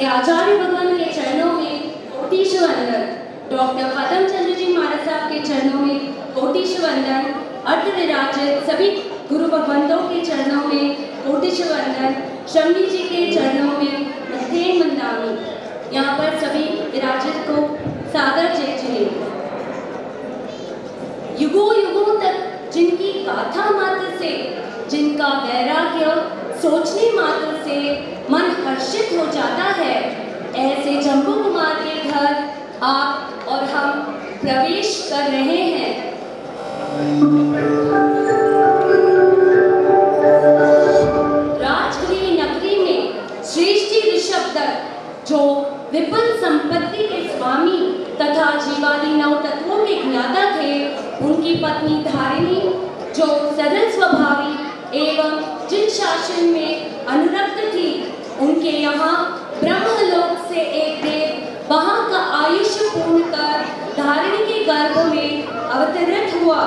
श्री आचार्य भगवान के चरणों में कोटिश वंदन, डॉक्टर पदम चंद्र जी महाराज साहब के चरणों में कोटिश वंदन, अर्थ विराजित सभी गुरु भगवंतों के चरणों में कोटिश वंदन, शम्मी जी के चरणों में मध्येन वंदामि। यहाँ पर सभी विराजित को सादर जय जय। युगों युगों तक जिनकी गाथा मात्र से, जिनका वैराग्य सोचने मात्र से मन हर्षित हो जाता है, ऐसे जम्बू कुमार के घर आप और हम प्रवेश कर रहे हैं। राजगृह नगरी में श्रेष्ठी ऋषभदत्त जो विपुल संपत्ति के स्वामी तथा जीवादि नौ तत्वों के ज्ञाता थे, उनकी पत्नी धारिणी जो सरल स्वभावी एवं जिन शासन में अनुरक्त थी, उनके यहाँ ब्रह्मलोक से एक देव वहाँ का आयुष्य पूर्ण कर धारिणी के गर्भ में अवतरित हुआ।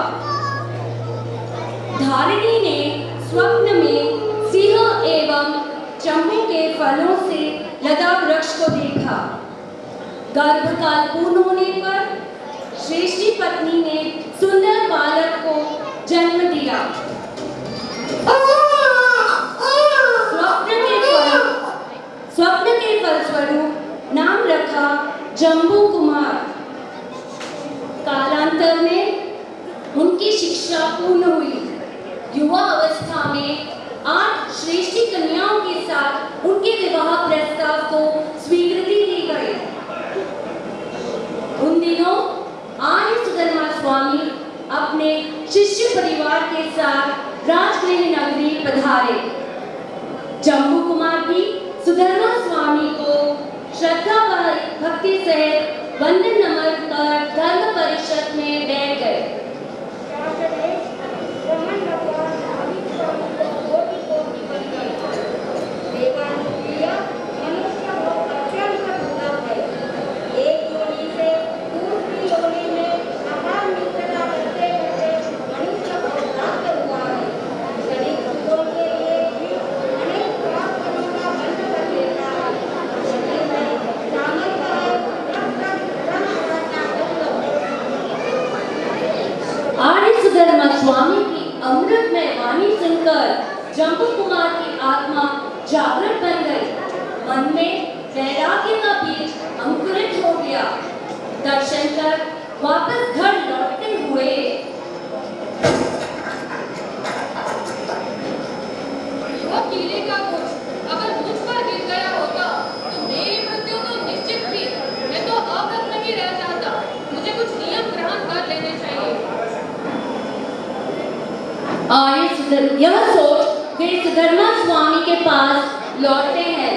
धारिणी ने स्वप्न में सिंह एवं चंपू के फलों से लदा वृक्ष को देखा। गर्भकाल पूर्ण होने पर श्रेष्ठी पत्नी ने सुंदर बालक को जन्म दिया। स्वप्न के फलस्वरूप नाम रखा जम्बू कुमार। कालांतर में उनकी शिक्षा पूर्ण हुई। युवा अवस्था में 8 श्रेष्ठी कन्याओं के साथ उनके विवाह प्रस्ताव को स्वीकृति दी गई। उन दिनों आर्य सुधर्मा स्वामी अपने शिष्य परिवार के साथ राजगृह नगरी पधारे। जम्बू कुमार भी सुधर्मा स्वामी को श्रद्धा भक्ति सहित वंदन नमन कर धर्म परिषद में बैठ गए। स्वामी की अमृतमय वाणी सुनकर जम्बू कुमार की आत्मा जागृत बन गई। मन में वैराग्य का बीज अंकुरित हो गया। दर्शन कर वापस घर लौटते हुए कीड़े का कुछ अगर मुझ पर गिर गया होता तो मेरी मृत्यु तो निश्चित थी। मैं तो अवगत नहीं रह जाता। मुझे कुछ नियम ग्रहण कर लेने चाहिए। यह सोच वे सुधर्मा स्वामी के पास लौटते हैं।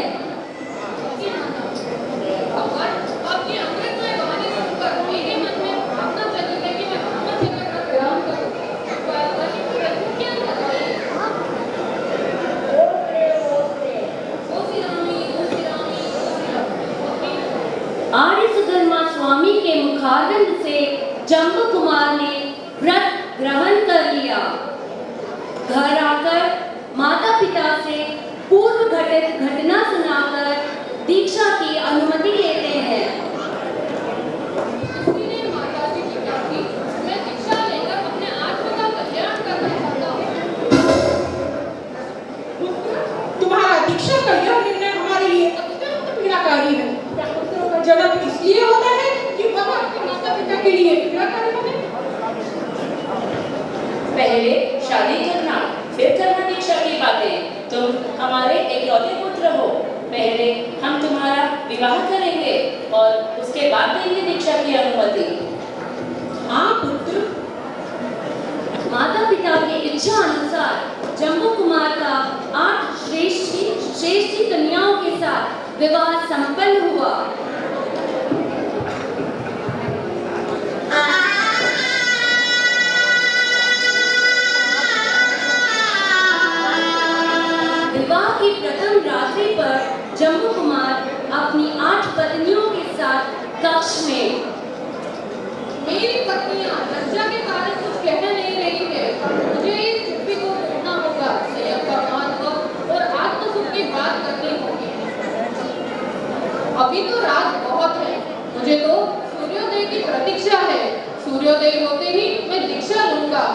आपकी अमृतमय वाणी सुनकर मेरे मन में भावना चली है कि मैं ब्रह्म चर्य का ग्रहण करूं। क्या करें? आर्य सुधर्मा स्वामी के मुखारविंद से जम्बू कुमार ने व्रत ग्रहण कर लिया। घर आकर माता पिता से पूर्व घटित घटना सुनाकर दीक्षा की अनुमति लेते हैं। इसलिए माताजी की कहती, मैं दीक्षा लेकर अपने आत्मा का कल्याण करना चाहता हूँ। तुम्हारा दीक्षा का यह निर्णय हमारे लिए अत्यंत पीड़ाकारी है। पुत्रों का जन्म इसलिए होता है कि वह अपने माता पिता के लिए पीड़ाकारी बने। पहले शादी करना, फिर करना दीक्षा की बातें। तुम हमारे इकलौते पुत्र हो। पहले हम तुम्हारा विवाह करेंगे और उसके बाद देंगे दीक्षा की अनुमति। हाँ पुत्र। माता पिता की इच्छा अनुसार जम्बू कुमार का 8 श्रेष्ठी कन्याओं के साथ विवाह संपन्न हुआ। विवाह की प्रथम रात्रि पर जम्बू कुमार अपनी 8 पत्नियों के साथ कक्ष में। मेरी पत्नियां लज्जा के कारण कुछ कह नहीं रही है। मुझे इस चुप्पी को तोड़ना होगा। संयम का महत्व और आत्मसुख की बात करनी होगी। अभी तो रात बहुत है, मुझे तो सूर्योदय की प्रतीक्षा है। सूर्योदय होते ही मैं दीक्षा लूंगा।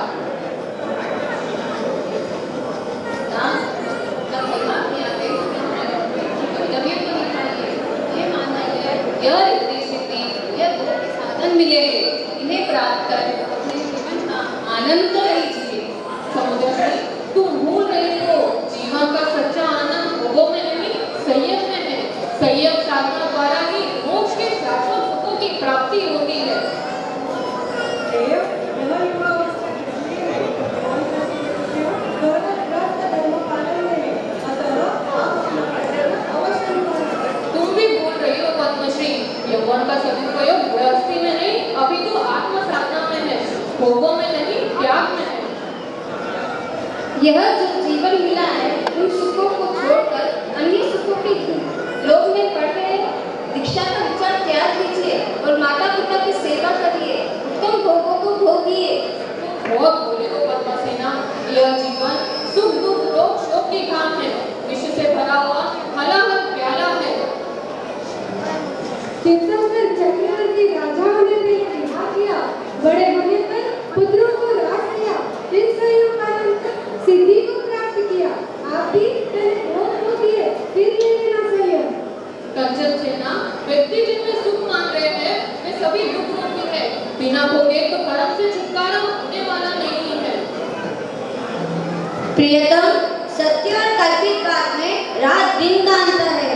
यह ऋद्धि सिद्धि, यह भोग के साधन मिले हैं, इन्हें प्राप्त कर अपने जीवन का आनंद तो लीजिए। समुद्र, तुम भूल रही हो, जीवन का सच्चा आनंद भोगों में नहीं, संयम में है। संयम साधना द्वारा ही मोक्ष के शाश्वत सुखों की प्राप्ति होती है। तुम भी भूल रही हो पद्मश्री, यौवन का सदुपयोग गृहस्थी में नहीं, अभी तो आत्म साधना में है, भोगों में नहीं, त्याग में है। यह जो जीवन मिला है, उन सुखों को छोड़कर अन्य सुखों की लोभ में पड़ गए। दीक्षा का विचार त्याग कीजिए और माता पिता की सेवा करिए, उत्तम भोगों को भोगिए। बहुत बोले हो पद्मसेना, यह जीवन सुख दुख रोग शोक की खान है, विष से भरा हुआ हलाहल प्याला है। चित्तौड़गढ़ चक्रवर्ती राजाओं ने भी विवाह किया, बड़े होने पर पुत्रों को राज दिया, इन संयोग कारण सिद्धि को प्राप्त किया। आप भी पहले भोग भोगिए, फिर ले लेना संयम। कंचन सेना, व्यक्ति जिनमें सुख मान रहे हैं, वे सभी दुख रूपी है। बिना भोगे तो कर्म से छुटकारा होने वाला नहीं है। प्रियतम, सत्य और कल्पित बात में रात दिन का अंतर है।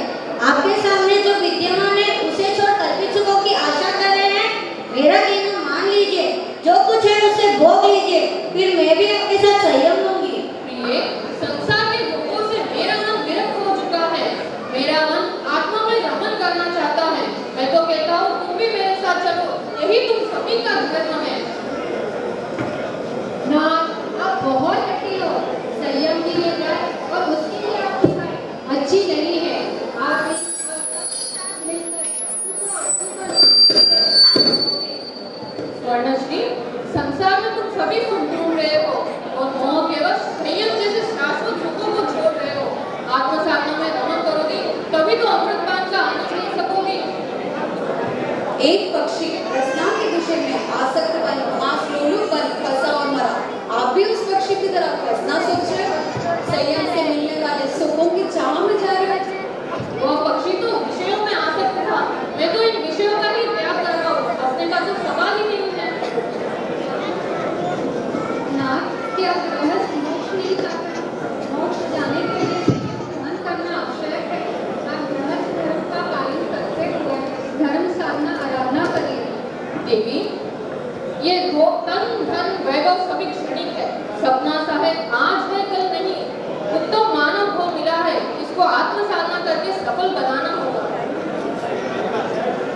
आपके सामने जो विद्यमान है उसे छोड़ कल्पित सुखों की आशा कर रहे हैं। मेरा कहना मान लीजिए, जो कुछ है उसे भोग लीजिए, फिर मैं भी आपके साथ संयम लूंगी। प्रिय, संसार के भोगों से मेरा मन विरक्त हो चुका है। मेरा मन आत्मा में रमन करना चाहता है। मैं तो कहता हूँ तुम भी मेरे साथ चलो, यही तुम सभी का धर्म है। ना, आप बहुत हठी हो। संयम की ये बात और उसके लिए आपकी बात अच्छी नहीं है। आप इस साथ मिलकर स्वर्णश्री, संसार में तुम सभी सुख ढूंढ रहे हो और मोह केवल संयम जैसे शाश्वत सुखों को छोड़ रहे हो। आत्म साधना में रमन करोगी तभी तो अमृतपान का आनंद ले सकोगी। एक पक्षी रचना के विषय में आसक्त बन मांस लोलुप बन फंसा और मरा। आप भी उस पक्षी की तरह फंसना सोच रहे हो? संयम से मिलने वाले सुखों की चाह में जा रहे हो। वह पक्षी तो विषयों में आसक्त था, मैं तो इन विषयों का ही त्याग कर रहा हूँ। अपने का तो सवाल ही नहीं है। ना, क्या गृहस्थ मोक्ष नहीं चाहता? मोक्ष जाने के लिए संयम करना आवश्यक है। आप गृहस्थ धर्म का पालन करते हुए धर्म साधना आराधना करिए। देवी, ये भोग तन धन वैभव सभी क्षणिक है। सपना सा है, आज है कल नहीं। उत्तम मानव भोग मिला है, इसको आत्म साधना करके सफल बनाना होगा।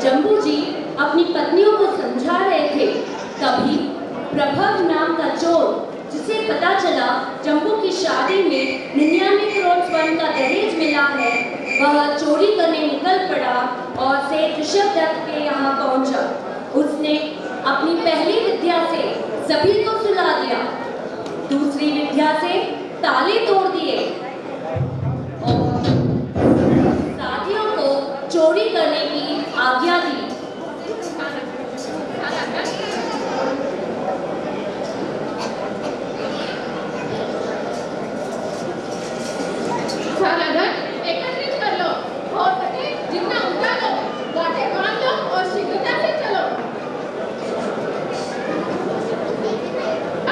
जम्बू जी अपनी पत्नियों को समझा रहे थे, तभी प्रभव नाम का चोर, जिसे पता चला जम्बू की शादी में 99 करोड़ स्वर्ण का दहेज मिला है, वह चोरी करने निकल पड़ा और सेठ ऋषभदत्त के यहाँ पहुंचा। उसने अपनी पहली विद्या से सभी को सुला दिया, दूसरी विद्या से ताले तोड़ दिए और साथियों को चोरी करने की आज्ञा दी। सारा धन एकत्रित कर लो, हो सके जितना उठा लो, गांठें बांध लो और शीघ्रता से चलो।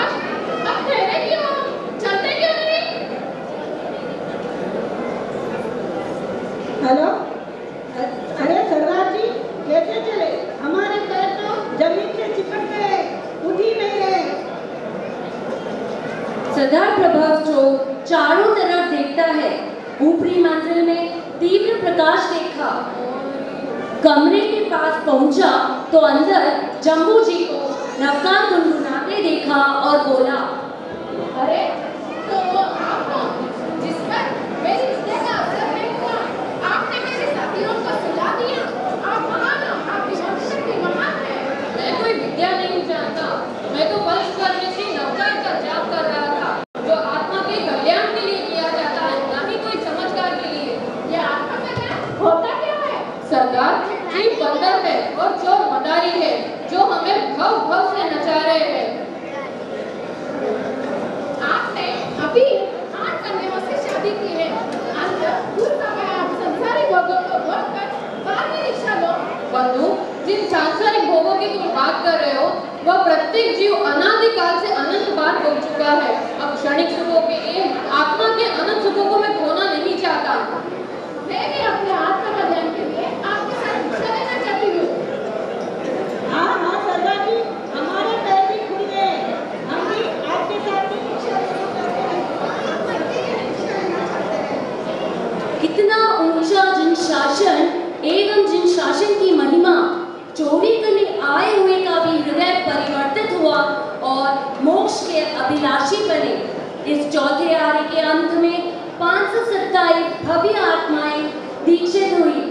अब ठहरे क्यों हो? चलते क्यों नहीं? हेलो, अरे सरदार जी, कैसे चले? हमारे पैर तो जमीन से चिपक गए, उठ ही नहीं रहे। सरदार प्रभाव जो चारों तरफ देखता है, ऊपरी मंजिल में तीव्र प्रकाश देखा। कमरे के पास पहुंचा तो अंदर जम्बू जी को नवकार गुनगुनाते देखा और बोला, अरे तो आप हो, जिस पर मेरी रिश्ते का अवसर नहीं हुआ, आपने मेरे साथियों को सुला दिया। आप महान हो, आपकी शक्ति महान है। मैं कोई विद्या नहीं जानता, मैं तो वंश करने से नवकार का जाप कर रहा था, जो आत्मा के कल्याण के लिए किया जाता है, ना ही कोई चमत्कार के लिए। यह आत्मा का क्या होता क्या है? सरदार सरदार, जीव बंदर है और चोर मदारी है जो हमें भव भव से नचा रहे हैं। आपने अभी 8 कन्याओं से शादी की है। अंदर दूर समय आप संसारी भोगों को भोगकर बाद में दीक्षा लो। बंधु, जिन सांसारिक भोगों की तुम बात कर रहे हो वह प्रत्येक जीव अनादिकाल से अनंत बार भोग चुका है। अब क्षणिक सुखों के लिए आत्मा के अनंत सुखों को मैं खोना नहीं चाहता। मैं भी अपने आत्मा का ध्यान के लिए आपके साथ दीक्षा लेना चाहती हूँ। हाँ हाँ सरदार जी, हमारे पैर भी खुल गए। हम भी आपके साथ में दीक्षा लेना चाहते हैं। कितना ऊंचा जिन शासन एवं जिन शासन की महिमा, चोरी करने आए हुए का भी हृदय परिवर्तित हुआ और मोक्ष के अभिलाषी बने। इस चौथे आर्य के अंत में 527 भव्य आत्माएं दीक्षित हुई।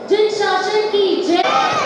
जिन शासन की जय।